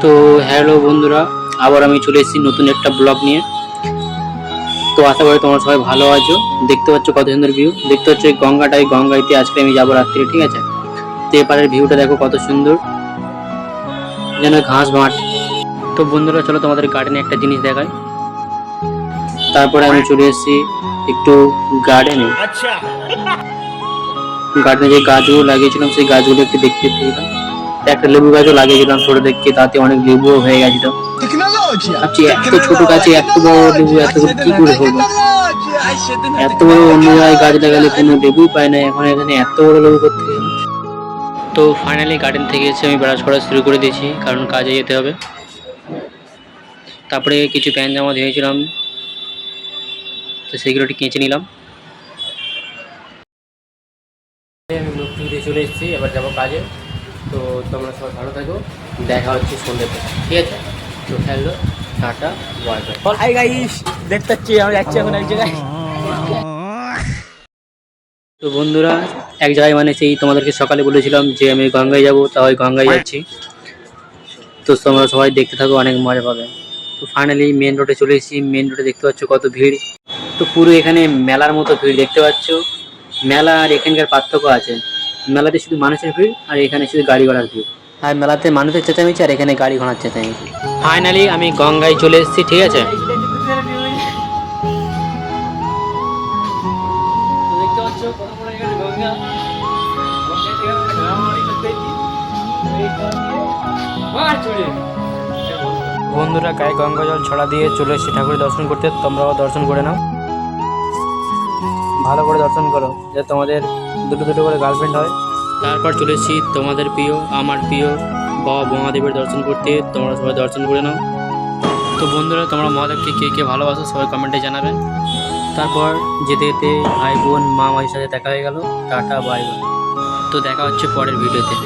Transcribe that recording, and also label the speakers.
Speaker 1: তো হ্যালো বন্ধুরা, আবার আমি চলে এসেছি নতুন একটা ব্লগ নিয়ে। তো আশা করি তোমরা সবাই ভালো আছো। দেখতে পাচ্ছ কত সুন্দর ভিউ, দেখতে পাচ্ছ এই গঙ্গাইতে আজকে আমি যাবো রাত্রে, ঠিক আছে। তো এপারের ভিউটা দেখো কত সুন্দর, যেন ঘাস মাঠ। তো বন্ধুরা চলো তোমাদের গার্ডেনে একটা জিনিস দেখাই। তারপরে আমি চলে এসেছি একটু গার্ডেনে। গার্ডেনে যে গাছগুলো লাগিয়েছিলাম সেই গাছগুলো একটু দেখতে পেলাম। একটা লেবু গাছও লাগিয়েছিলাম ছোট দেখে, তাতে অনেক লেবুও হয়ে গেছিল। ভাবছি এত ছোট গাছে এত বড় লেবু এত কি করে হলো। এত বড় অন্য জায়গায় গাছ লাগালে কোনো লেবুই পায় না, এখন এখানে এত বড় লেবু করতে গেল। তো ফাইনালি গার্ডেন থেকে এসে আমি ব্রাশ করা শুরু করে দিয়েছি, কারণ কাজে যেতে হবে। তারপরে কিছু প্যান্ট জামা ধুয়েছিলাম, তো সেগুলো একটু কেচে নিলাম। আমি মুখ ধুয়ে চলে এসেছি, এবার যাবো কাজে। তো তোমরা সবাই ভালো থাকো, দেখা হচ্ছে সন্ধ্যেতে, ঠিক আছে। তো hello, tata, bye bye.
Speaker 2: Hi guys, দেখতে পাচ্ছি আমি যাচ্ছি এখন এক জায়গায়।
Speaker 1: তো বন্ধুরা এক জায়গায় মানে সেই তোমাদেরকে সকালে বলেছিলাম যে আমি গঙ্গায় যাব, তাই গঙ্গায় যাচ্ছি। তো তোমরা সবাই দেখতে থাকো, অনেক মজা পাবে। তো ফাইনালি মেন রোডে চলে এসেছি। মেন রোডে দেখতে পাচ্ছ কত ভিড়। তো পুরো এখানে মেলার মতো ভিড় দেখতে পাচ্ছ। মেলা আর এখানকার পার্থক্য আছে, মেলাতে শুধু মানুষের ভিড় আর এখানে শুধু গাড়ি ঘোড়ার ভিড়। আর মেলাতে মানুষের চেঁচামেচি আর এখানে গাড়ি ঘোড়ার চেঁচামেচি। ফাইনালি আমি গঙ্গায় চলে এসেছি, ঠিক আছে।
Speaker 2: দেখতে পাচ্ছ কত বড় এখানে গঙ্গা। বন্ধুরা গায়ে গঙ্গা জল ছড়া দিয়ে চলে এসেছি ঠাকুরের দর্শন করতে। তোমরাও দর্শন করে নাও, ভালো করে দর্শন করো, যাতে তোমাদের দুটো দুটো করে গার্লফ্রেন্ড হয়।
Speaker 1: তারপর চলে এসেছি তোমাদের প্রিয়, আমার প্রিয় বাবা মহাদেবের দর্শন করতে। তোমরা সবাই দর্শন করে নাও। তো বন্ধুরা তোমরা মহাদেবকে কে কে ভালোবাসো সবাই কমেন্টে জানাবেন। তারপর যেতে যেতে ভাই বোন মা মাঝির সাথে দেখা হয়ে গেল। Tata, bye bye. তো দেখা হচ্ছে পরের ভিডিওতে।